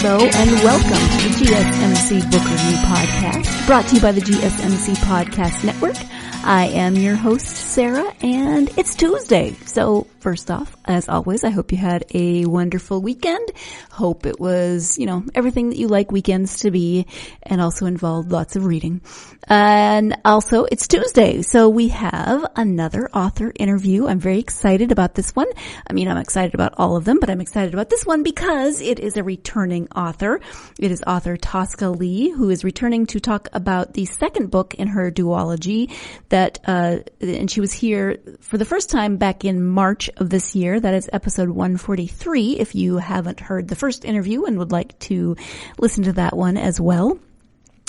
Hello and welcome to the GSMC Book Review Podcast, brought to you by the GSMC Podcast Network. I am your host, Sarah, and it's Tuesday. So first off, as always, I hope you had a wonderful weekend. Hope it was, everything that you like weekends to be, and also involved lots of reading. And also, it's Tuesday, so we have another author interview. I'm very excited about this one. I'm excited about all of them, but I'm excited about this one because it is a returning author. It is author Tosca Lee, who is returning to talk about the second book in her duology and she was here for the first time back in March of this year. That is episode 143, if you haven't heard the first interview and would like to listen to that one as well.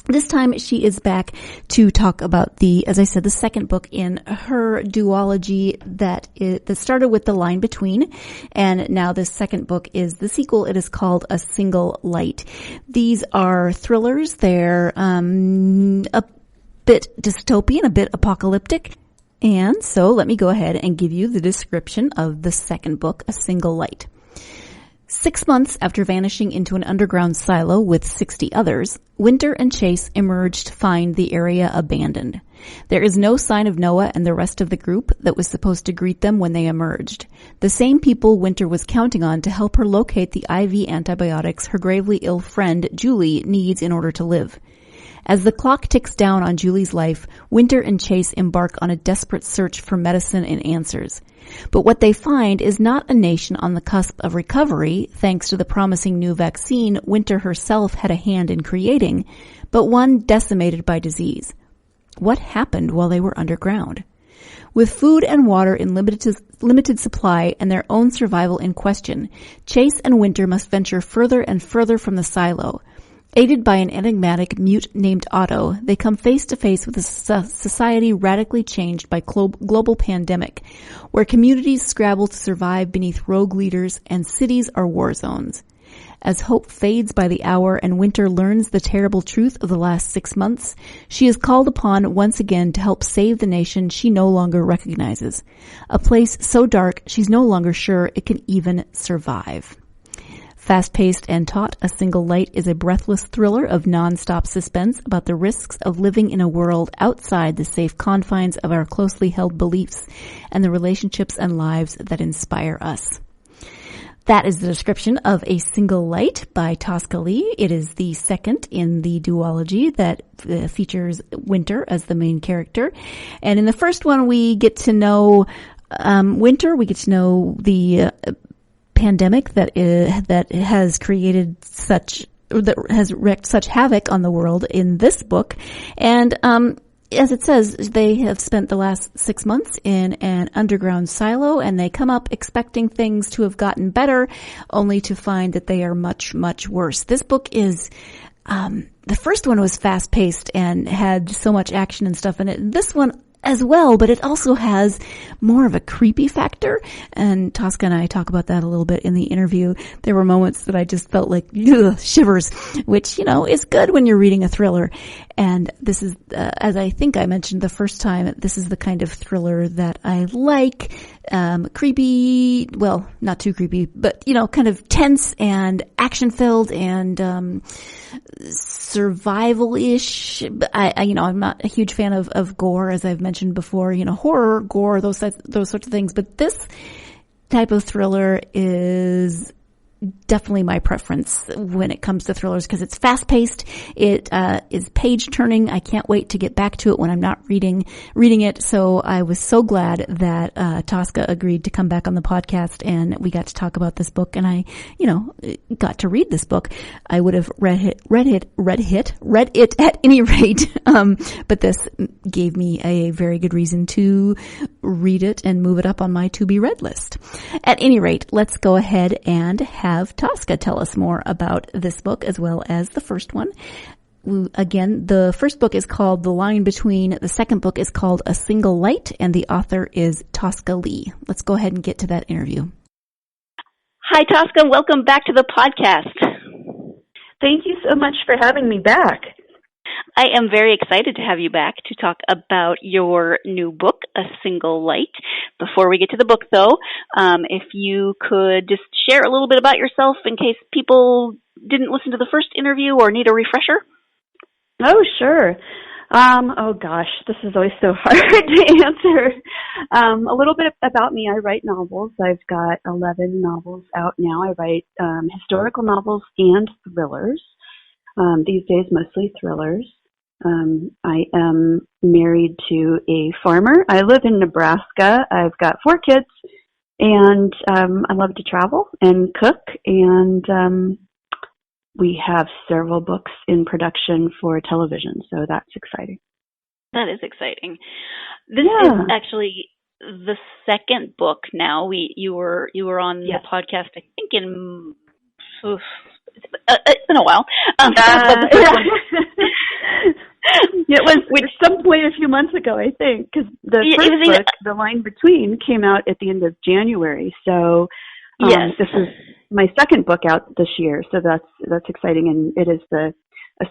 This time she is back to talk about as I said, the second book in her duology that started with The Line Between, and now this second book is the sequel. It is called A Single Light. These are thrillers. They're a bit dystopian, a bit apocalyptic. And so let me go ahead and give you the description of the second book, A Single Light. 6 months after vanishing into an underground silo with 60 others, Wynter and Chase emerge to find the area abandoned. There is no sign of Noah and the rest of the group that was supposed to greet them when they emerged. The same people Wynter was counting on to help her locate the IV antibiotics her gravely ill friend Julie needs in order to live. As the clock ticks down on Julie's life, Wynter and Chase embark on a desperate search for medicine and answers. But what they find is not a nation on the cusp of recovery, thanks to the promising new vaccine Wynter herself had a hand in creating, but one decimated by disease. What happened while they were underground? With food and water in limited supply and their own survival in question, Chase and Wynter must venture further and further from the silo. Aided by an enigmatic mute named Otto, they come face to face with a society radically changed by global pandemic, where communities scrabble to survive beneath rogue leaders and cities are war zones. As hope fades by the hour and Wynter learns the terrible truth of the last 6 months, she is called upon once again to help save the nation she no longer recognizes. A place so dark she's no longer sure it can even survive. Fast-paced and taut, A Single Light is a breathless thriller of non-stop suspense about the risks of living in a world outside the safe confines of our closely held beliefs and the relationships and lives that inspire us. That is the description of A Single Light by Tosca Lee. It is the second in the duology that features Wynter as the main character. And in the first one, we get to know Wynter. We get to know the pandemic that has wreaked such havoc on the world in this book. And as it says, they have spent the last 6 months in an underground silo, and they come up expecting things to have gotten better, only to find that they are much, much worse. This book is the first one was fast-paced and had so much action and stuff in it. This one as well, but it also has more of a creepy factor, and Tosca and I talk about that a little bit in the interview. There were moments that I just felt like shivers, which, is good when you're reading a thriller. And this is, as I think I mentioned the first time, this is the kind of thriller that I like. Creepy, well, not too creepy, but, kind of tense and action-filled and survival-ish. I'm not a huge fan of gore, as I've mentioned before, horror, gore, those sorts of things. But this type of thriller is definitely my preference when it comes to thrillers because it's fast-paced. It is page-turning. I can't wait to get back to it when I'm not reading it. So I was so glad that Tosca agreed to come back on the podcast, and we got to talk about this book. And I, got to read this book. I would have read it at any rate. But this gave me a very good reason to read it and move it up on my to-be-read list. At any rate, let's go ahead and have Tosca tell us more about this book as well as the first one. Again, the first book is called The Line Between. The second book is called A Single Light, and the author is Tosca Lee. Let's go ahead and get to that interview. Hi, Tosca. Welcome back to the podcast. Thank you so much for having me back. I am very excited to have you back to talk about your new book, A Single Light. Before we get to the book, though, if you could just share a little bit about yourself in case people didn't listen to the first interview or need a refresher? Oh, sure. Oh gosh, this is always so hard to answer. A little bit about me. I write novels. I've got 11 novels out now. I write historical novels and thrillers. These days, mostly thrillers. I am married to a farmer. I live in Nebraska. I've got 4 kids, and I love to travel and cook, and we have several books in production for television, so that's exciting. That is exciting. This is actually the second book now. You were on the podcast, I think, in it's been a while. It was at some point a few months ago, I think, because the first book, The Line Between, came out at the end of January. So this is my second book out this year. So that's exciting, and it is A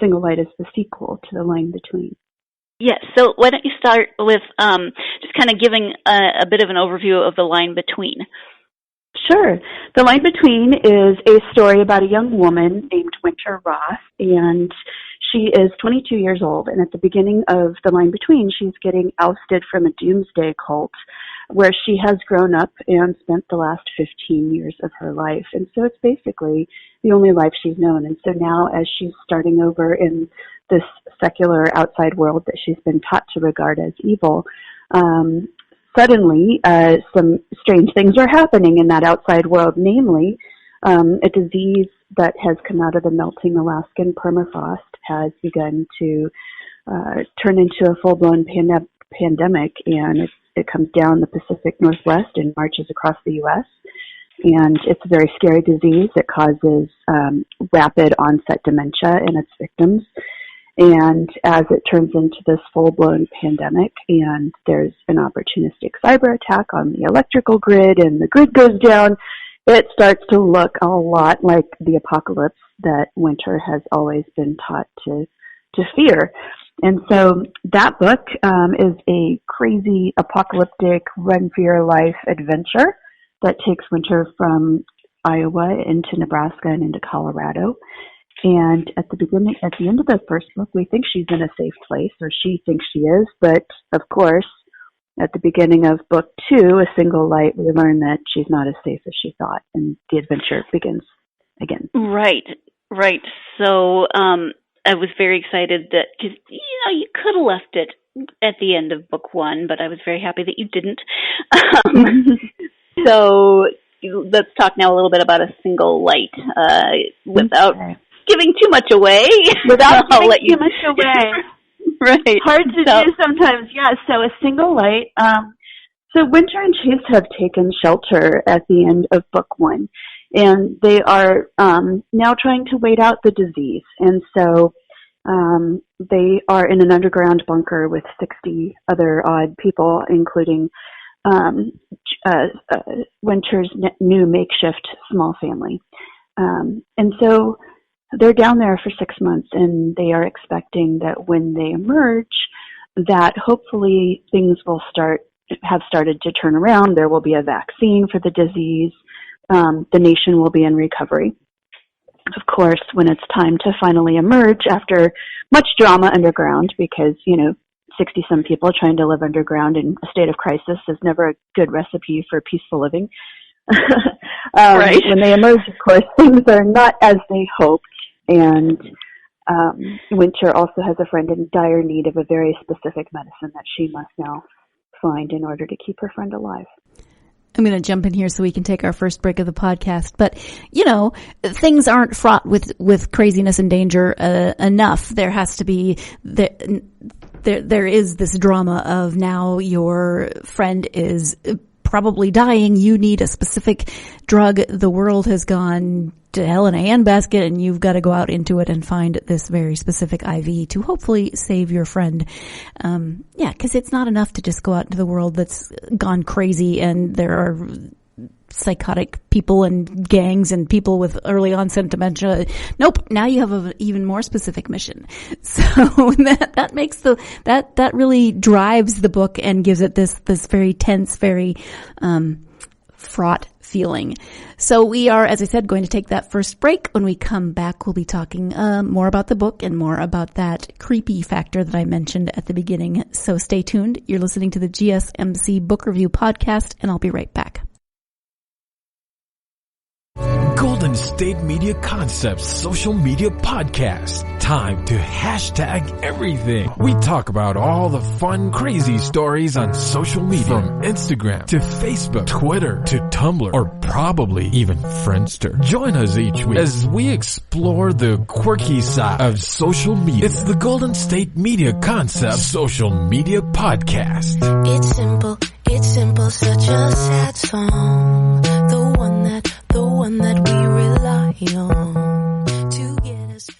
Single Light is the sequel to The Line Between. Yes. So why don't you start with just kind of giving a bit of an overview of The Line Between? Sure. The Line Between is a story about a young woman named Wynter Roth, and she is 22 years old. And at the beginning of The Line Between, she's getting ousted from a doomsday cult where she has grown up and spent the last 15 years of her life. And so it's basically the only life she's known. And so now, as she's starting over in this secular outside world that she's been taught to regard as evil, suddenly, some strange things are happening in that outside world, namely, a disease that has come out of the melting Alaskan permafrost has begun to turn into a full-blown pandemic, and it comes down the Pacific Northwest and marches across the U.S., and it's a very scary disease that causes rapid onset dementia in its victims. And as it turns into this full-blown pandemic and there's an opportunistic cyber attack on the electrical grid and the grid goes down, it starts to look a lot like the apocalypse that Wynter has always been taught to fear. And so that book is a crazy apocalyptic run for your life adventure that takes Wynter from Iowa into Nebraska and into Colorado. And at the end of the first book, we think she's in a safe place, or she thinks she is. But of course, at the beginning of book 2, A Single Light, we learn that she's not as safe as she thought, and the adventure begins again. Right. So I was very excited that, because you could have left it at the end of book 1, but I was very happy that you didn't. So let's talk now a little bit about A Single Light without giving too much away. Without giving too much away. Right. Hard to do sometimes, yeah. So A Single Light. So Wynter and Chase have taken shelter at the end of book 1, and they are now trying to wait out the disease. And so they are in an underground bunker with 60 other odd people, including Wynter's new makeshift small family. And so they're down there for 6 months, and they are expecting that when they emerge, that hopefully things will have started to turn around. There will be a vaccine for the disease. The nation will be in recovery. Of course, when it's time to finally emerge after much drama underground, because, 60-some people trying to live underground in a state of crisis is never a good recipe for peaceful living. Right. When they emerge, of course, things are not as they hoped. And Wynter also has a friend in dire need of a very specific medicine that she must now find in order to keep her friend alive. I'm going to jump in here so we can take our first break of the podcast. But, things aren't fraught with craziness and danger enough. There has to be, there is this drama of now your friend is probably dying. You need a specific drug. The world has gone to hell in a handbasket, and you've got to go out into it and find this very specific IV to hopefully save your friend. Because it's not enough to just go out into the world that's gone crazy and there are psychotic people and gangs and people with early onset dementia. Nope. Now you have an even more specific mission. So that makes that really drives the book and gives it this very tense, very, fraught feeling. So we are, as I said, going to take that first break. When we come back, we'll be talking more about the book and more about that creepy factor that I mentioned at the beginning. So stay tuned. You're listening to the GSMC Book Review Podcast, and I'll be right back. Golden State Media Concepts Social Media Podcast. Time to hashtag everything. We talk about all the fun, crazy stories on social media. From Instagram to Facebook, Twitter to Tumblr, or probably even Friendster. Join us each week as we explore the quirky side of social media. It's the Golden State Media Concepts Social Media Podcast. It's simple, such a sad song. The one that we rely on to get us.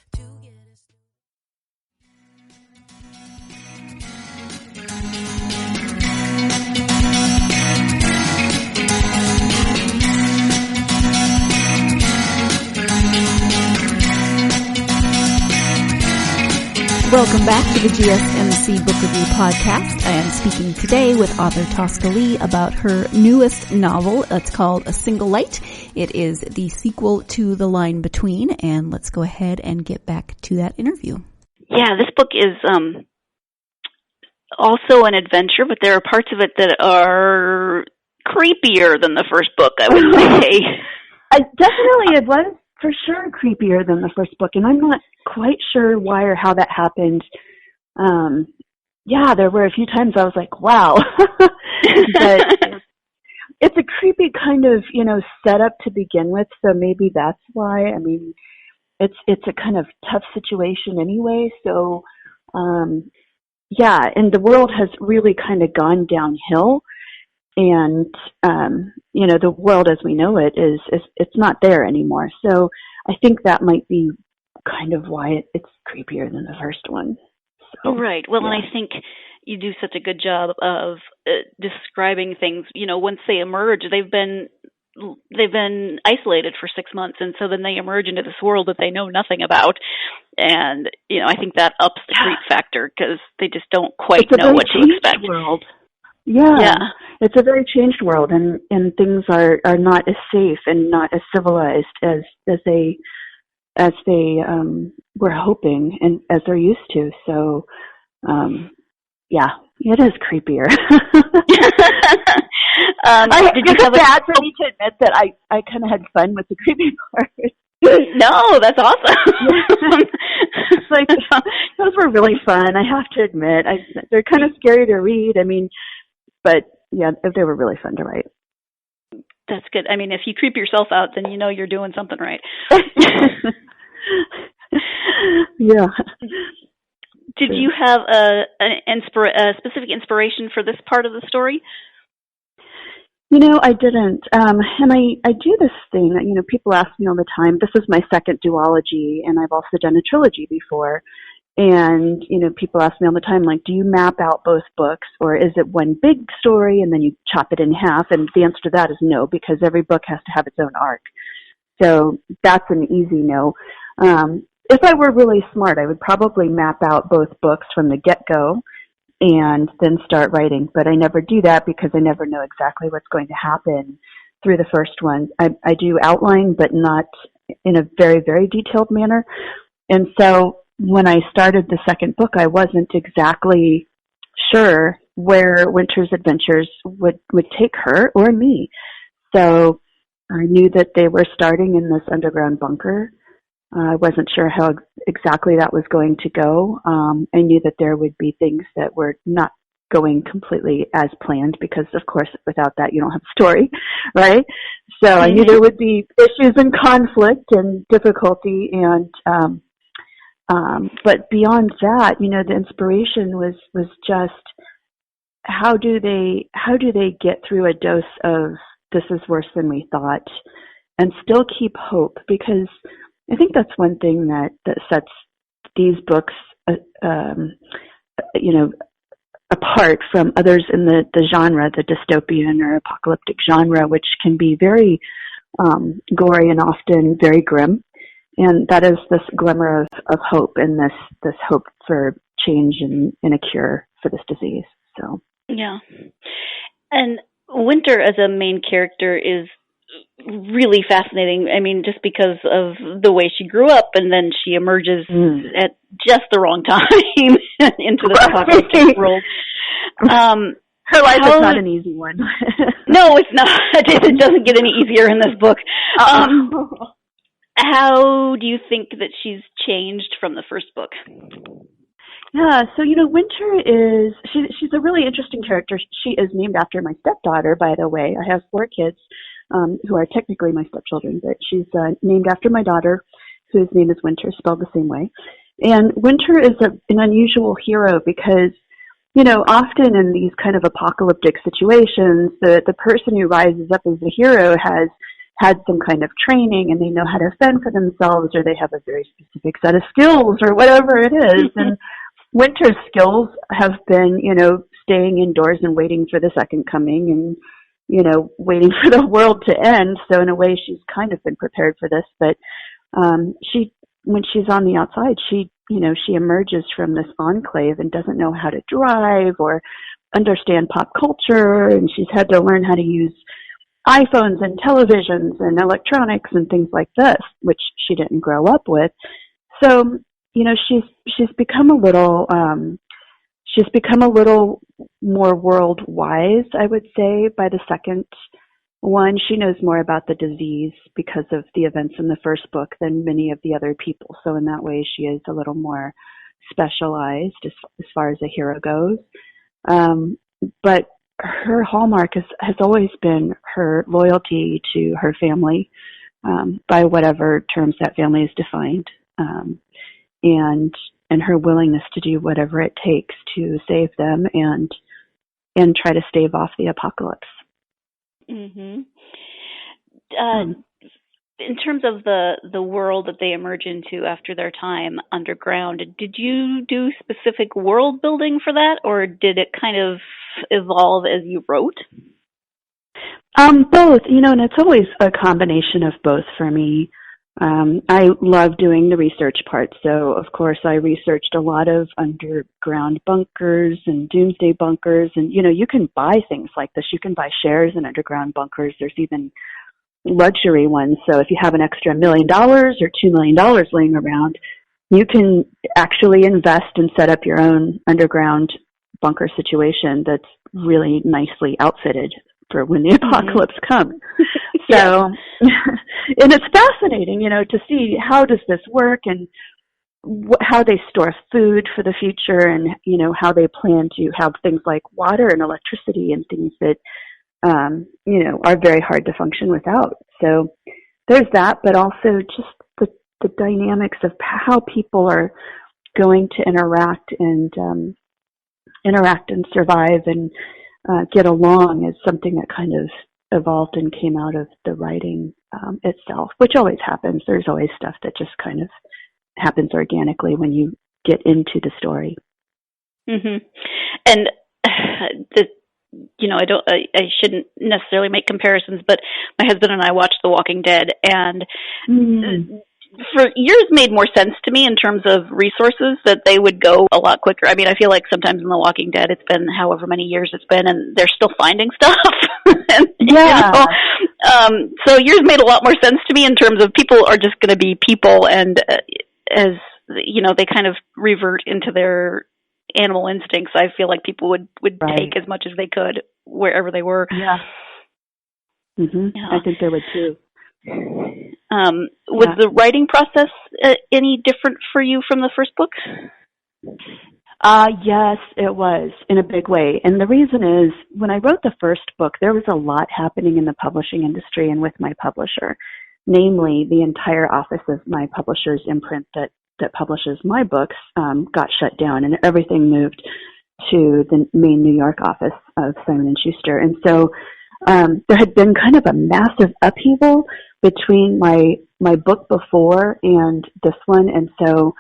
Welcome back to the GSMC Book Review Podcast. I am speaking today with author Tosca Lee about her newest novel. It's called A Single Light. It is the sequel to The Line Between, and let's go ahead and get back to that interview. Yeah, this book is also an adventure, but there are parts of it that are creepier than the first book, I would say. It was for sure creepier than the first book, and I'm not quite sure why or how that happened. There were a few times I was like, wow. But it's a creepy kind of, setup to begin with, so maybe that's why. I mean, it's a kind of tough situation anyway, so and the world has really kind of gone downhill, and the world as we know it it's not there anymore. So I think that might be kind of why it's creepier than the first one. So, right. Well, yeah. And I think you do such a good job of describing things. Once they emerge, they've been isolated for 6 months, and so then they emerge into this world that they know nothing about. And I think that ups the creep factor because they just don't quite know what to expect. World. Yeah, it's a very changed world, and things are not as safe and not as civilized as they were hoping and as they're used to. So, it is creepier. Did you have bad for me to admit that I kind of had fun with the creepy part. No, that's awesome. It's like, those were really fun, I have to admit. They're kind of scary to read. I mean, but yeah, they were really fun to write. That's good. I mean, if you creep yourself out, then you're doing something right. Yeah. Did you have a specific inspiration for this part of the story? I didn't. And I do this thing that, people ask me all the time. This is my second duology, and I've also done a trilogy before. And, people ask me all the time, like, do you map out both books, or is it one big story and then you chop it in half? And the answer to that is no, because every book has to have its own arc. So that's an easy no. If I were really smart, I would probably map out both books from the get-go and then start writing. But I never do that because I never know exactly what's going to happen through the first one. I do outline, but not in a very, very detailed manner. And so when I started the second book, I wasn't exactly sure where Wynter's adventures would take her or me. So I knew that they were starting in this underground bunker. I wasn't sure how exactly that was going to go. I knew that there would be things that were not going completely as planned because, of course, without that, you don't have a story, right? So I knew there would be issues and conflict and difficulty, and but beyond that, the inspiration was just how do they get through a dose of this is worse than we thought and still keep hope, because I think that's one thing that sets these books, apart from others in the genre, the dystopian or apocalyptic genre, which can be very gory and often very grim. And that is this glimmer of hope and this hope for change and a cure for this disease. So yeah. And Wynter as a main character is really fascinating. I mean, just because of the way she grew up, and then she emerges at just the wrong time into the apocalyptic world. Her life is not an easy one. No, it's not. It doesn't get any easier in this book. How do you think that she's changed from the first book? Yeah, so, Wynter she's a really interesting character. She is named after my stepdaughter, by the way. I have 4 kids who are technically my stepchildren, but she's named after my daughter, whose name is Wynter, spelled the same way. And Wynter is an unusual hero because, often in these kind of apocalyptic situations, the person who rises up as the hero has had some kind of training and they know how to fend for themselves, or they have a very specific set of skills or whatever it is. And Wynter's skills have been, staying indoors and waiting for the second coming and, waiting for the world to end. So in a way, she's kind of been prepared for this. But when she's on the outside, she emerges from this enclave and doesn't know how to drive or understand pop culture. And she's had to learn how to use iPhones and televisions and electronics and things like this, which she didn't grow up with. So, she's become a little more world wise, I would say, by the second one. She knows more about the disease because of the events in the first book than many of the other people. So in that way, she is a little more specialized as far as a hero goes. But her hallmark has always been her loyalty to her family, by whatever terms that family is defined, and her willingness to do whatever it takes to save them and try to stave off the apocalypse. Mm-hmm. In terms of the world that they emerge into after their time underground, did you do specific world building for that, or did it kind of evolve as you wrote? Both, and it's always a combination of both for me. I love doing the research part. So, of course, I researched a lot of underground bunkers and doomsday bunkers. And, you can buy things like this. You can buy shares in underground bunkers. There's even luxury ones. So if you have an extra $1 million or $2 million laying around, you can actually invest and set up your own underground bunker situation that's really nicely outfitted for when the apocalypse comes. So, and it's fascinating, to see how does this work and how they store food for the future and, how they plan to have things like water and electricity and things that, are very hard to function without. So there's that, but also just the dynamics of how people are going to interact and survive and get along is something that kind of evolved and came out of the writing itself, which always happens. There's always stuff that just kind of happens organically when you get into the story. Mm-hmm. And I shouldn't necessarily make comparisons, but my husband and I watched The Walking Dead, and for years made more sense to me in terms of resources that they would go a lot quicker. I mean, I feel like sometimes in The Walking Dead, it's been however many years it's been, and they're still finding stuff. And, so years made a lot more sense to me in terms of people are just going to be people, and as they kind of revert into their animal instincts. I feel like people would take as much as they could wherever they were. Yeah. Mm-hmm. Yeah. I think they would too. Was the writing process any different for you from the first book? Yes, it was, in a big way. And the reason is, when I wrote the first book, there was a lot happening in the publishing industry and with my publisher. Namely, the entire office of my publisher's imprint that publishes my books got shut down, and everything moved to the main New York office of Simon & Schuster. And so there had been kind of a massive upheaval between my book before and this one. And so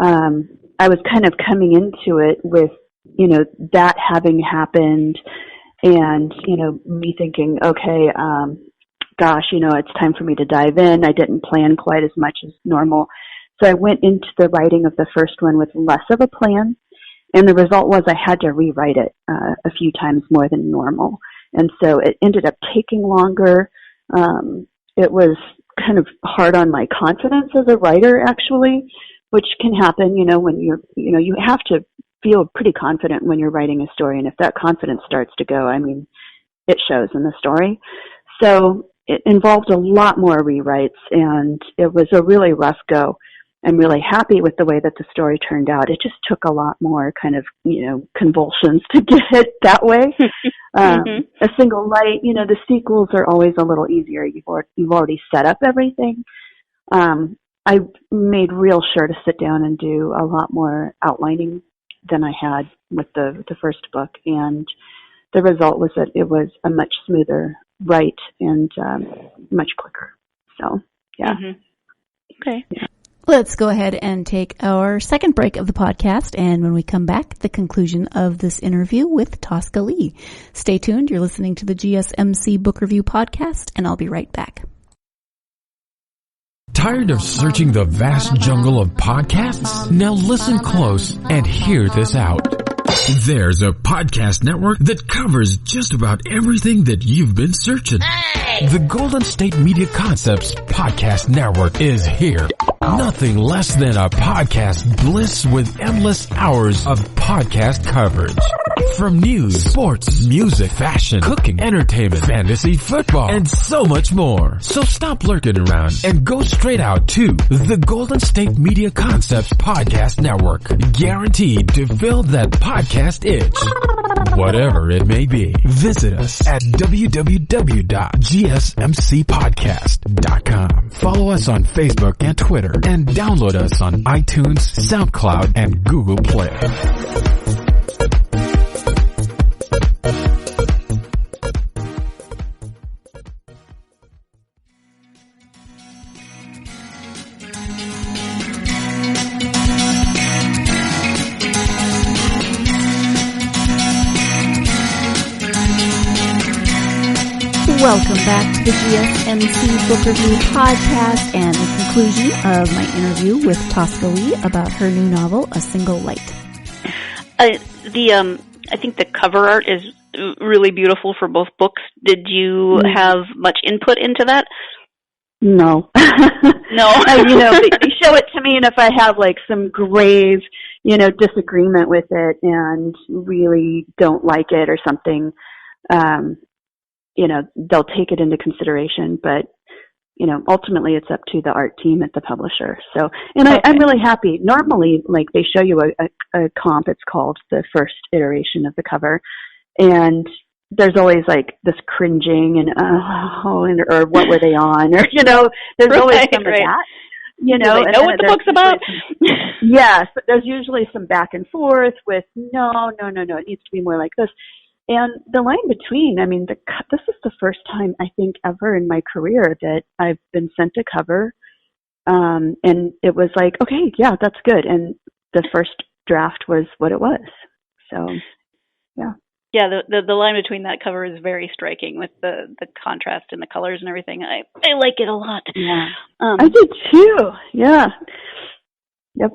I was kind of coming into it with, that having happened and, me thinking, okay, gosh, it's time for me to dive in. I didn't plan quite as much as normal. So I went into the writing of the first one with less of a plan. And the result was I had to rewrite it a few times more than normal. And so it ended up taking longer. It was kind of hard on my confidence as a writer, actually, which can happen, when you have to feel pretty confident when you're writing a story. And if that confidence starts to go, it shows in the story. So it involved a lot more rewrites, and it was a really rough go. I'm really happy with the way that the story turned out. It just took a lot more kind of, convulsions to get it that way. A Single Light, the sequels are always a little easier. You've already set up everything. I made real sure to sit down and do a lot more outlining than I had with the first book, and the result was that it was a much smoother write and much quicker. So, yeah. Okay. Yeah. Let's go ahead and take our second break of the podcast, and when we come back, the conclusion of this interview with Tosca Lee. Stay tuned. You're listening to the GSMC Book Review Podcast, and I'll be right back. Tired of searching the vast jungle of podcasts? Now listen close and hear this out. There's a podcast network that covers just about everything that you've been searching. Hey! The Golden State Media Concepts Podcast Network is here. Nothing less than a podcast bliss with endless hours of podcast coverage. From news, sports, music, fashion, cooking, entertainment, fantasy, football, and so much more. So stop lurking around and go straight out to the Golden State Media Concepts Podcast Network. Guaranteed to fill that podcast itch. Whatever it may be. Visit us at www.gsmcpodcast.com. Follow us on Facebook and Twitter, and download us on iTunes, SoundCloud, and Google Play. Welcome back to the GSMC Book Review Podcast and the conclusion of my interview with Tosca Lee about her new novel, A Single Light. I think the cover art is really beautiful for both books. Did you have much input into that? No. No. They show it to me, and if I have some grave, disagreement with it and really don't like it or something, they'll take it into consideration, but, ultimately it's up to the art team at the publisher. So, and okay. I'm really happy. Normally, they show you a comp, it's called the first iteration of the cover, and there's always this cringing and, or what were they on? Or, there's always some of that. Do they know what the book's about? Yes, but there's usually some back and forth with, no, it needs to be more like this. And the line between, this is the first time I think ever in my career that I've been sent a cover, and it was okay, yeah, that's good. And the first draft was what it was. So, yeah. Yeah, the line between that cover is very striking with the contrast and the colors and everything. I like it a lot. Yeah, I did too. Yeah. Yep.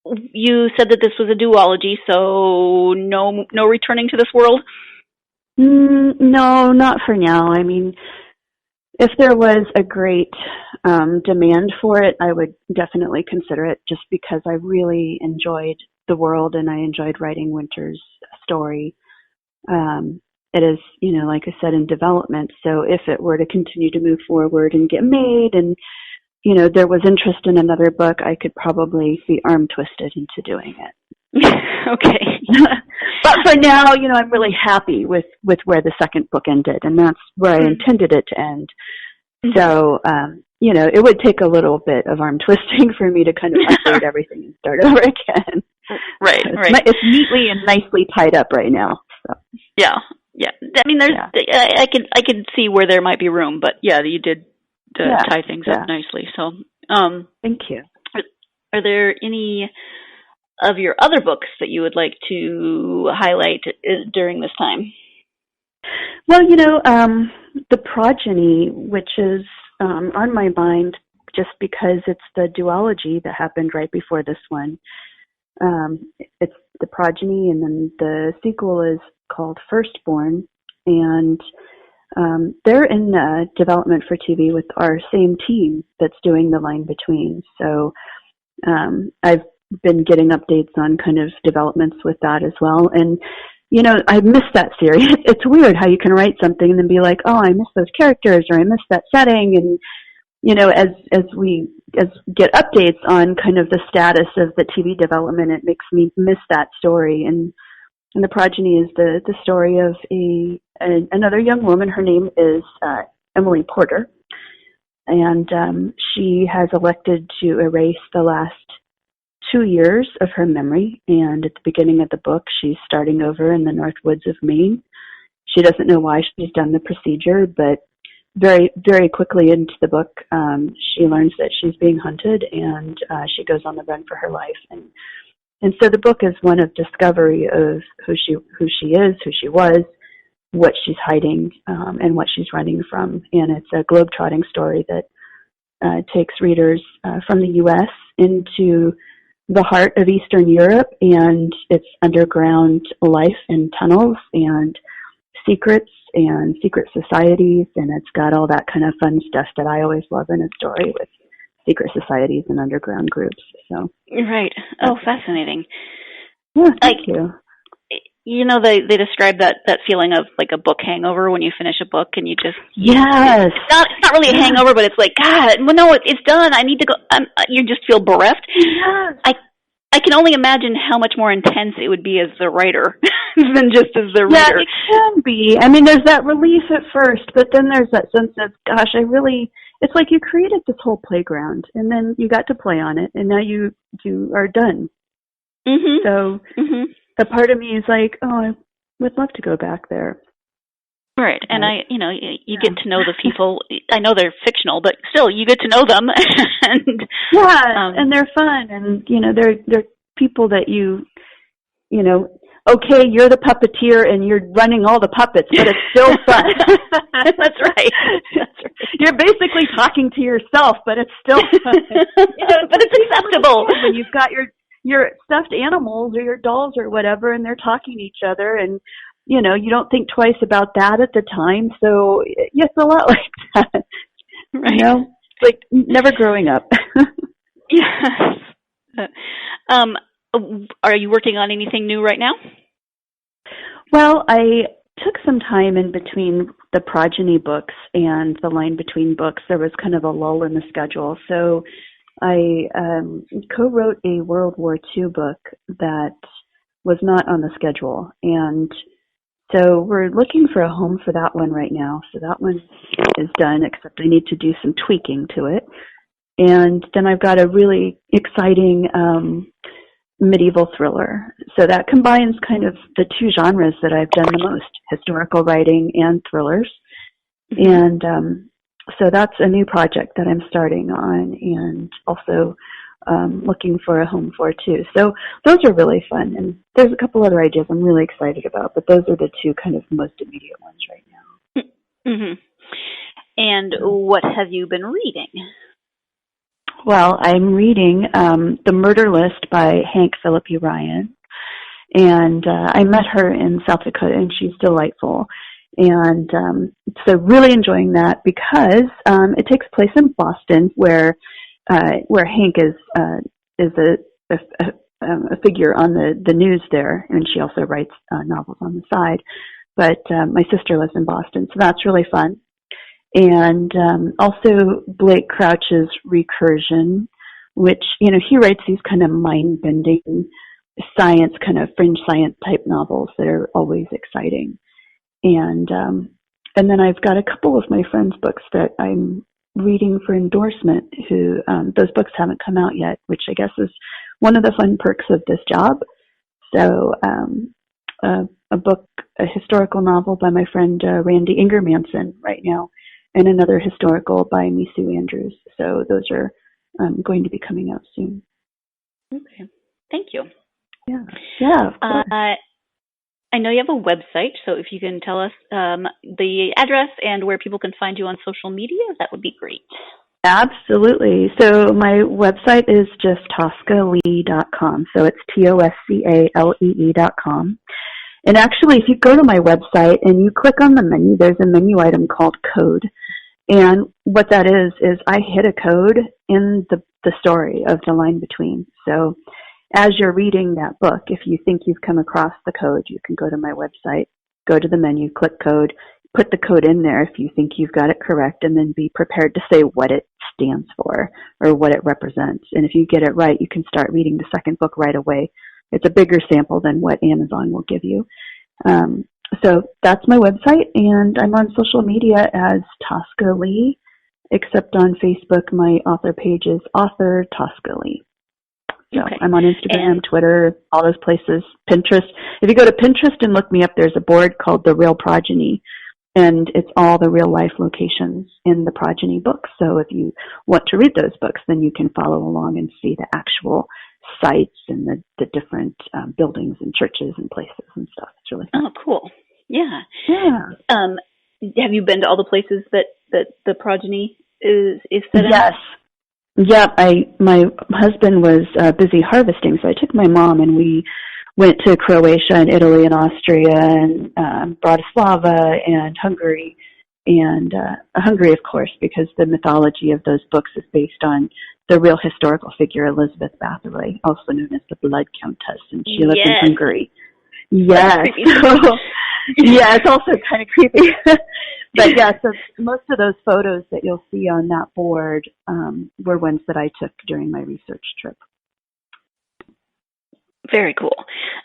You said that this was a duology, so no returning to this world? No, not for now. If there was a great demand for it, I would definitely consider it, just because I really enjoyed the world and I enjoyed writing Wynter's story. It is, like I said, in development. So if it were to continue to move forward and get made and there was interest in another book, I could probably be arm twisted into doing it. Okay. But for now, I'm really happy with where the second book ended, and that's where I intended it to end. Mm-hmm. So, it would take a little bit of arm twisting for me to kind of update everything and start over again. Right. It's neatly and nicely tied up right now. So. Yeah. I could see where there might be room, but yeah, you did tie things up nicely. So, thank you. Are there any of your other books that you would like to highlight during this time? Well, The Progeny, which is on my mind just because it's the duology that happened right before this one. It's The Progeny, and then the sequel is called Firstborn, and they're in development for TV with our same team that's doing The Line Between. So I've been getting updates on kind of developments with that as well. And, I missed that series. It's weird how you can write something and then be like, oh, I miss those characters, or I miss that setting. And, as we get updates on kind of the status of the TV development, it makes me miss that story. And The Progeny is the story of another young woman. Her name is Emily Porter, and she has elected to erase the last 2 years of her memory. And at the beginning of the book, she's starting over in the North Woods of Maine. She doesn't know why she's done the procedure, but very, very quickly into the book, she learns that she's being hunted, and she goes on the run for her life. And so the book is one of discovery of who she is, who she was, what she's hiding, and what she's running from. And it's a globe-trotting story that takes readers from the U.S. into the heart of Eastern Europe and its underground life in tunnels and secrets and secret societies. And it's got all that kind of fun stuff that I always love in a story, with secret societies and underground groups. So right. Oh, fascinating. Yeah, thank you. They describe that feeling of like a book hangover when you finish a book and you just yes. It's not really a hangover, but it's like, God, well, no, it's done. I need to go. You just feel bereft. Yes. I can only imagine how much more intense it would be as the writer than just as the reader. Yeah, it can be. I mean, there's that relief at first, but then there's that sense of, gosh, it's like you created this whole playground, and then you got to play on it, and now you are done. Mm-hmm. So the part of me is like, oh, I would love to go back there. Right, and you get to know the people. I know they're fictional, but still, you get to know them. And and they're fun, and they're people that okay, you're the puppeteer and you're running all the puppets, but it's still fun. That's right. You're basically talking to yourself, but it's still fun. But it's acceptable when you've got your stuffed animals or your dolls or whatever, and they're talking to each other, and you don't think twice about that at the time. So it's a lot like that. Right. It's like never growing up. Yes. Are you working on anything new right now? Well, I took some time in between the Progeny books and the Line Between books. There was kind of a lull in the schedule. So I co-wrote a World War II book that was not on the schedule. And so we're looking for a home for that one right now. So that one is done, except I need to do some tweaking to it. And then I've got a really exciting medieval thriller. So that combines kind of the two genres that I've done the most, historical writing and thrillers. And so that's a new project that I'm starting on, and also looking for a home for too. So those are really fun. And there's a couple other ideas I'm really excited about, but those are the two kind of most immediate ones right now. Mm-hmm. And what have you been reading? Well, I'm reading The Murder List by Hank Philippi Ryan. And I met her in South Dakota, and she's delightful. And so really enjoying that because it takes place in Boston, where Hank is a figure on the news there, and she also writes novels on the side. But my sister lives in Boston, so that's really fun. And also Blake Crouch's Recursion, which, he writes these kind of mind-bending science, kind of fringe science type novels that are always exciting. And then I've got a couple of my friends' books that I'm reading for endorsement, who those books haven't come out yet, which I guess is one of the fun perks of this job. So a historical novel by my friend Randy Ingermanson right now, and another historical by Me Sue Andrews. So those are going to be coming out soon. Okay. Thank you. Yeah, of course. I know you have a website, so if you can tell us the address and where people can find you on social media, that would be great. Absolutely. So my website is just toscalee.com. So it's TOSCALEE.com. And actually, if you go to my website and you click on the menu, there's a menu item called Code. And what that is I hit a code in the story of The Line Between. So as you're reading that book, if you think you've come across the code, you can go to my website, go to the menu, click code, put the code in there if you think you've got it correct, and then be prepared to say what it stands for or what it represents. And if you get it right, you can start reading the second book right away. It's a bigger sample than what Amazon will give you. So that's my website, and I'm on social media as Tosca Lee, except on Facebook, my author page is author Tosca Lee. So Okay. I'm on Instagram, Twitter, all those places, Pinterest. If you go to Pinterest and look me up, there's a board called The Real Progeny, and it's all the real life locations in the Progeny books. So if you want to read those books, then you can follow along and see the actual sites and the different buildings and churches and places and stuff. It's really fun. Oh, cool. Yeah. Yeah. Have you been to all the places that the Progeny is set in? Yes. Yeah, my husband was busy harvesting, so I took my mom and we went to Croatia and Italy and Austria and Bratislava and Hungary. And Hungary, of course, because the mythology of those books is based on the real historical figure Elizabeth Bathory, also known as the Blood Countess, and she lived in Hungary. Yes. Yeah, it's also kind of creepy. But yeah, so most of those photos that you'll see on that board were ones that I took during my research trip. Very cool.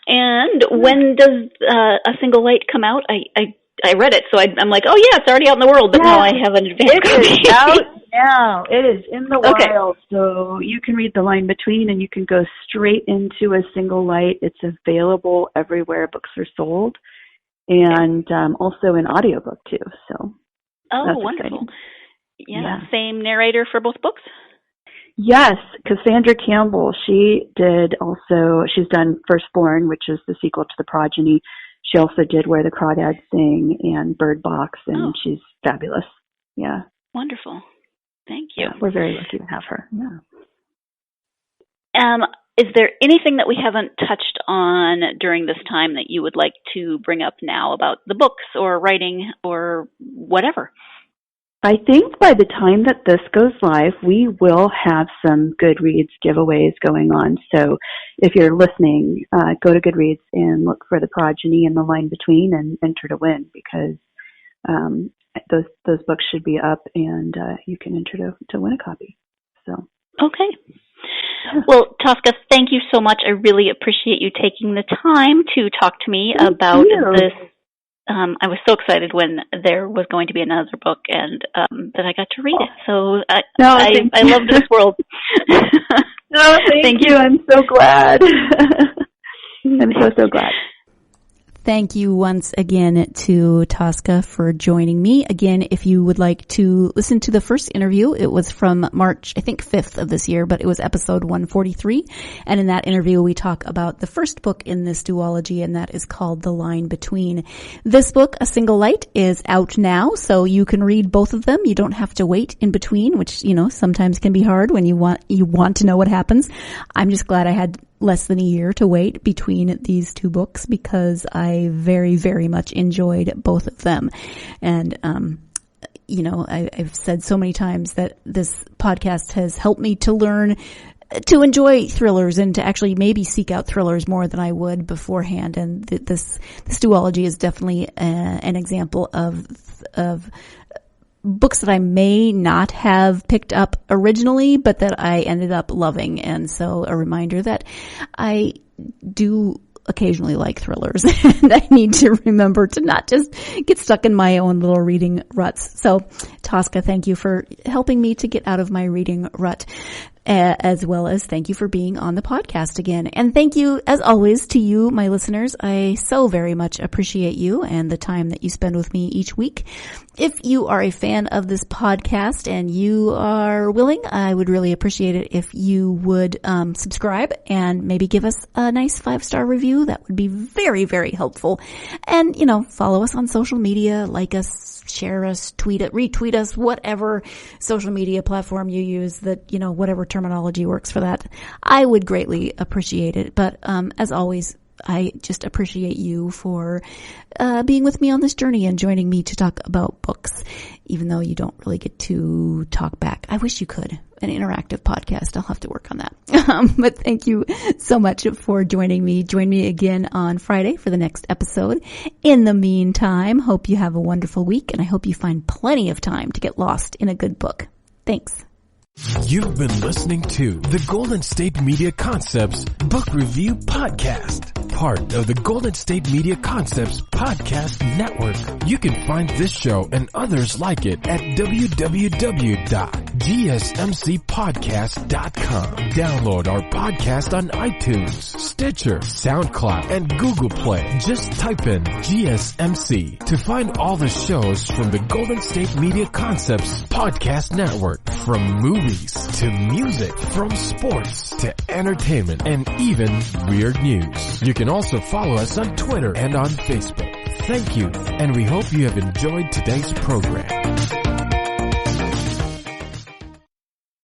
And when does A Single Light come out? I read it, so I'm like, oh yeah, it's already out in the world, but now I have an advanced copy. It is out now. It is in the wild, so you can read The Line Between, and you can go straight into A Single Light. It's available everywhere books are sold, and also in audiobook too. So, oh, wonderful! Yeah, same narrator for both books. Yes, Cassandra Campbell. She's done Firstborn, which is the sequel to The Progeny. She also did Where the Crawdads Sing and Bird Box, and she's fabulous. Yeah. Wonderful. Thank you. Yeah, we're very lucky to have her. Yeah. Is there anything that we haven't touched on during this time that you would like to bring up now about the books or writing or whatever? I think by the time that this goes live, we will have some Goodreads giveaways going on. So if you're listening, go to Goodreads and look for The Progeny and The Line Between and enter to win, because those books should be up, and you can enter to win a copy. So okay. Well, Tosca, thank you so much. I really appreciate you taking the time to talk to me about this. I was so excited when there was going to be another book, and that I got to read it. So I love this world. No, thank you. I'm so glad. I'm so glad. Thank you once again to Tosca for joining me. Again, if you would like to listen to the first interview, it was from March, I think 5th of this year, but it was episode 143. And in that interview, we talk about the first book in this duology, and that is called The Line Between. This book, A Single Light, is out now, so you can read both of them. You don't have to wait in between, which, sometimes can be hard when you want to know what happens. I'm just glad I had less than a year to wait between these two books, because I very, very much enjoyed both of them. And, I've said so many times that this podcast has helped me to learn to enjoy thrillers and to actually maybe seek out thrillers more than I would beforehand. And this duology is definitely an example of books that I may not have picked up originally, but that I ended up loving. And so a reminder that I do occasionally like thrillers, and I need to remember to not just get stuck in my own little reading ruts. So Tosca, thank you for helping me to get out of my reading rut, as well as thank you for being on the podcast again. And thank you, as always, to you, my listeners. I so very much appreciate you and the time that you spend with me each week. If you are a fan of this podcast and you are willing, I would really appreciate it if you would subscribe and maybe give us a nice 5-star review. That would be very, very helpful. And, follow us on social media, like us, share us, tweet it, retweet us, whatever social media platform you use that, whatever terminology works for that. I would greatly appreciate it. But as always, I just appreciate you for being with me on this journey and joining me to talk about books, even though you don't really get to talk back. I wish you could. An interactive podcast. I'll have to work on that. But thank you so much for joining me. Join me again on Friday for the next episode. In the meantime, hope you have a wonderful week, and I hope you find plenty of time to get lost in a good book. Thanks. You've been listening to the Golden State Media Concepts Book Review Podcast, part of the Golden State Media Concepts Podcast Network. You can find this show and others like it at www.gsmcpodcast.com. Download our podcast on iTunes, Stitcher, SoundCloud, and Google Play. Just type in GSMC to find all the shows from the Golden State Media Concepts Podcast Network, from movies to music, from sports to entertainment, and even weird news. You can also follow us on Twitter and on Facebook. Thank you, and we hope you have enjoyed today's program.